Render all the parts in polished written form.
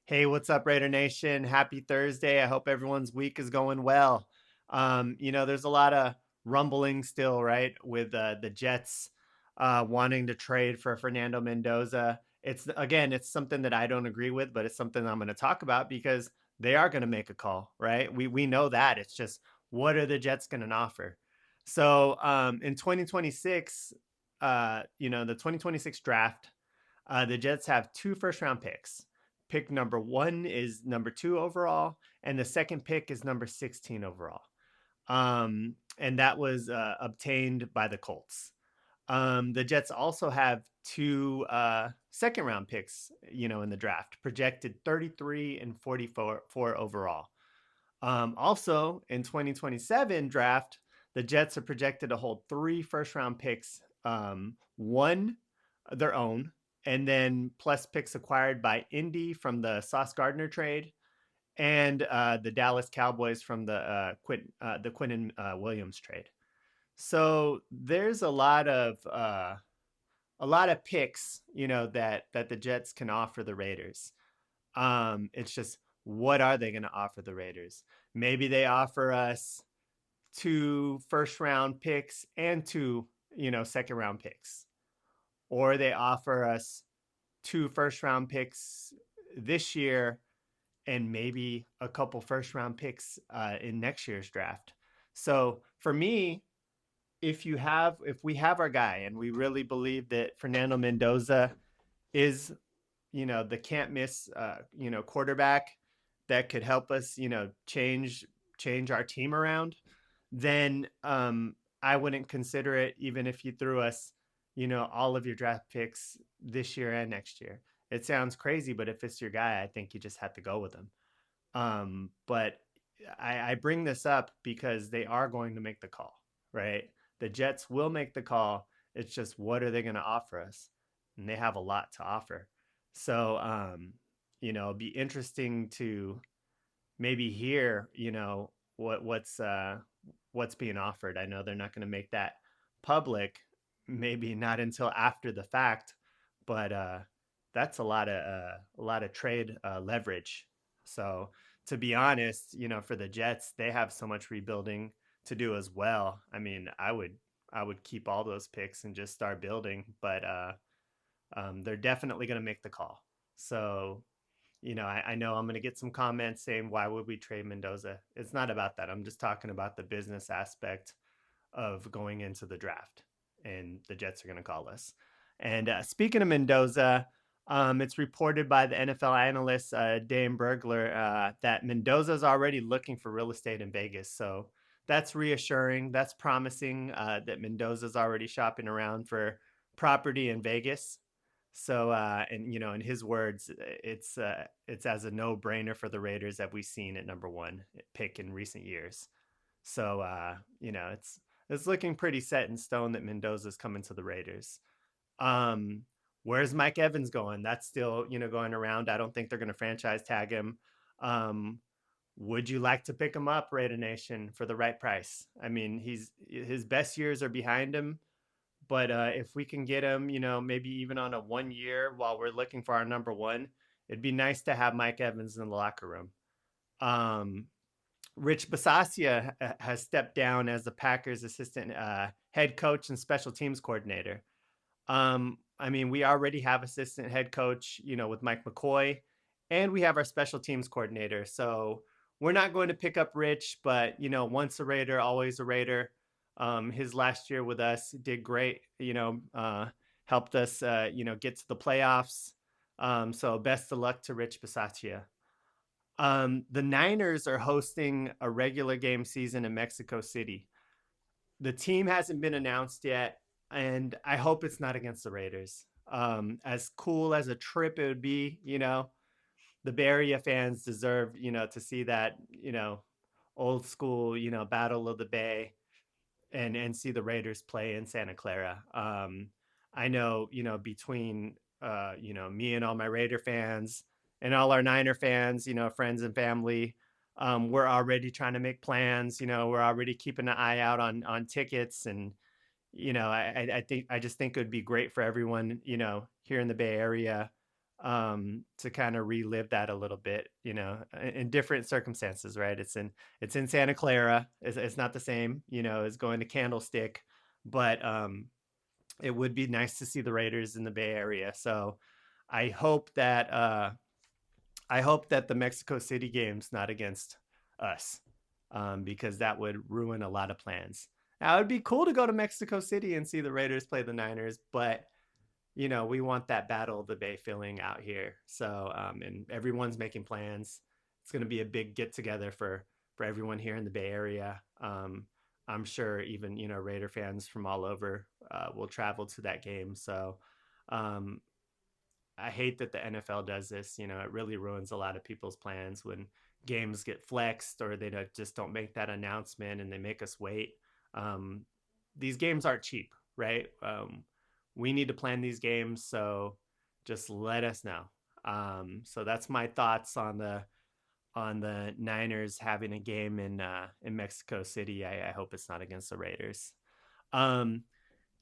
Hey, what's up, Raider Nation? Happy Thursday. I hope everyone's week is going well. There's a lot of rumbling still, right, with the Jets wanting to trade for Fernando Mendoza. It's something that I don't agree with, but it's something I'm going to talk about because they are going to make a call, right? We know that. It's just what are the Jets going to offer? So in 2026, the 2026 draft, the Jets have two first round picks. Pick number one is number two overall, and the second pick is number 16 overall. And that was obtained by the Colts. The Jets also have two second round picks, in the draft, projected 33 and 44 overall. Also, in 2027 draft, the Jets are projected to hold three first round picks, one their own, and then plus picks acquired by Indy from the Sauce Gardner trade, and the Dallas Cowboys from the Quinton Williams trade. So there's a lot of picks, that the Jets can offer the Raiders. It's just what are they going to offer the Raiders? Maybe they offer us two first round picks and two, second round picks, or they offer us two first round picks this year and maybe a couple first round picks in next year's draft. So for me, if we have our guy and we really believe that Fernando Mendoza is, the can't miss, quarterback that could help us, change our team around, then I wouldn't consider it even if you threw us, all of your draft picks this year and next year. It sounds crazy, but if it's your guy, I think you just have to go with him. But I bring this up because they are going to make the call, right? The Jets will make the call. It's just what are they going to offer us? And they have a lot to offer. So, it'd be interesting to maybe hear, what's being offered. I know they're not going to make that public, maybe not until after the fact, but that's a lot of trade leverage. So to be honest, for the Jets, they have so much rebuilding to do as well. I mean, I would keep all those picks and just start building, but they're definitely going to make the call. So I know I'm going to get some comments saying, why would we trade Mendoza? It's not about that. I'm just talking about the business aspect of going into the draft, and the Jets are going to call us. And speaking of Mendoza, it's reported by the NFL analyst Dane Bergler that Mendoza is already looking for real estate in Vegas. So that's reassuring. That's promising that Mendoza is already shopping around for property in Vegas. So, and in his words, it's as a no-brainer for the Raiders that we've seen at number one pick in recent years. So, it's looking pretty set in stone that Mendoza's coming to the Raiders. Um, where's Mike Evans going? That's still, going around. I don't think they're going to franchise tag him. Um, would you like to pick him up, Raider Nation, for the right price? I mean, his best years are behind him, but if we can get him, maybe even on a 1 year while we're looking for our number one, it'd be nice to have Mike Evans in the locker room. Um, Rich Bisaccia has stepped down as the Packers' assistant head coach and special teams coordinator. I mean, we already have assistant head coach, with Mike McCoy, and we have our special teams coordinator. So we're not going to pick up Rich, but once a Raider, always a Raider. His last year with us did great. Helped us, get to the playoffs. So best of luck to Rich Bisaccia. The Niners are hosting a regular game season in Mexico City. The team hasn't been announced yet, and I hope it's not against the Raiders. As cool as a trip it would be, the Bay Area fans deserve, to see that, old school, Battle of the Bay, and see the Raiders play in Santa Clara. I know, between me and all my Raider fans and all our Niner fans, friends and family, we're already trying to make plans. We're already keeping an eye out on tickets, and I just think it would be great for everyone, here in the Bay Area, to kind of relive that a little bit, in different circumstances, right? It's in Santa Clara. It's not the same, as going to Candlestick, but it would be nice to see the Raiders in the Bay Area. So I hope that uh, I hope that the Mexico City game's not against us, because that would ruin a lot of plans. Now it'd be cool to go to Mexico City and see the Raiders play the Niners, but we want that battle of the Bay feeling out here. So, and everyone's making plans. It's going to be a big get together for everyone here in the Bay Area. I'm sure even Raider fans from all over will travel to that game. So, um, I hate that the NFL does this. It really ruins a lot of people's plans when games get flexed or they just don't make that announcement and they make us wait. Um, these games aren't cheap, right? We need to plan these games, so just let us know. So that's my thoughts on the Niners having a game in Mexico City. I hope it's not against the Raiders. Um,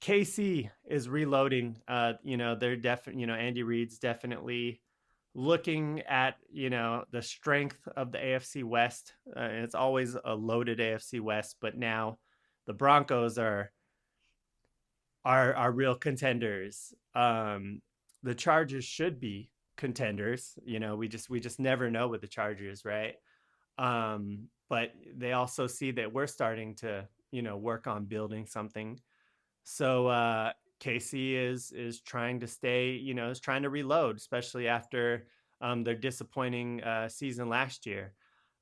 KC is reloading. They're definitely, Andy Reid's definitely looking at, the strength of the AFC West. It's always a loaded AFC West, but now the Broncos are real contenders. The Chargers should be contenders. We just never know with the Chargers, right? But they also see that we're starting to, work on building something. So KC is trying to stay, is trying to reload, especially after their disappointing season last year.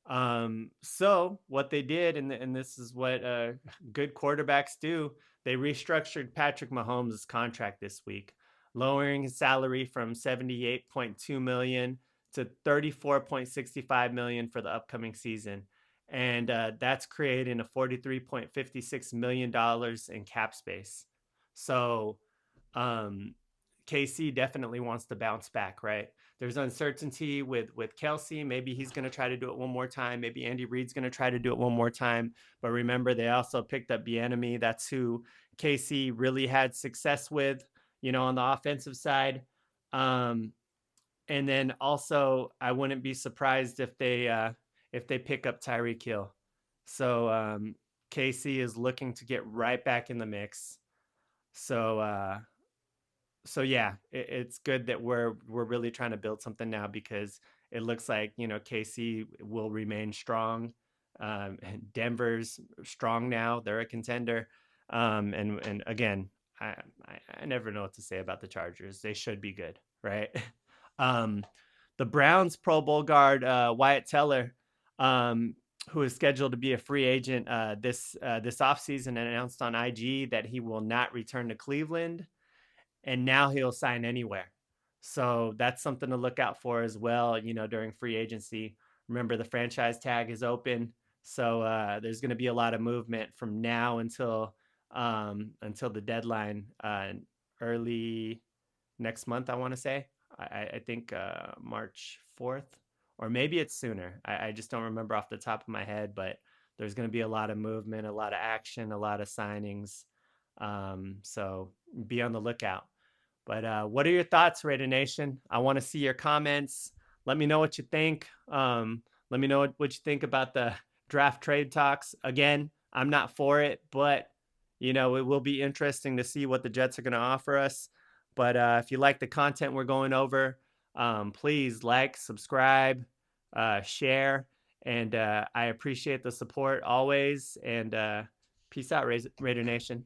So what they did, and this is what good quarterbacks do, they restructured Patrick Mahomes' contract this week, lowering his salary from 78.2 million to 34.65 million for the upcoming season. And that's creating a $43.56 million in cap space. So KC definitely wants to bounce back, right? There's uncertainty with Kelsey. Maybe he's going to try to do it one more time. Maybe Andy Reid's going to try to do it one more time. But remember, they also picked up Bieniemy. That's who KC really had success with, on the offensive side. Um, and then also, I wouldn't be surprised if they pick up Tyreek Hill. So KC is looking to get right back in the mix. So so yeah, it's good that we're really trying to build something now, because it looks like KC will remain strong. Denver's strong now; they're a contender. And again, I, I never know what to say about the Chargers. They should be good, right? um, the Browns Pro Bowl guard Wyatt Teller, um, who is scheduled to be a free agent this offseason, announced on IG that he will not return to Cleveland, and now he'll sign anywhere. So that's something to look out for as well, during free agency. Remember, the franchise tag is open. So there's going to be a lot of movement from now until the deadline, early next month, I want to say. I think March 4th, or maybe it's sooner. I just don't remember off the top of my head, but there's going to be a lot of movement, a lot of action, a lot of signings. So be on the lookout. But what are your thoughts, Raider Nation? I want to see your comments. Let me know what you think. Let me know what you think about the draft trade talks. Again, I'm not for it, but it will be interesting to see what the Jets are going to offer us. But if you like the content we're going over, please like, subscribe, share, and I appreciate the support always. And peace out, Raider Nation.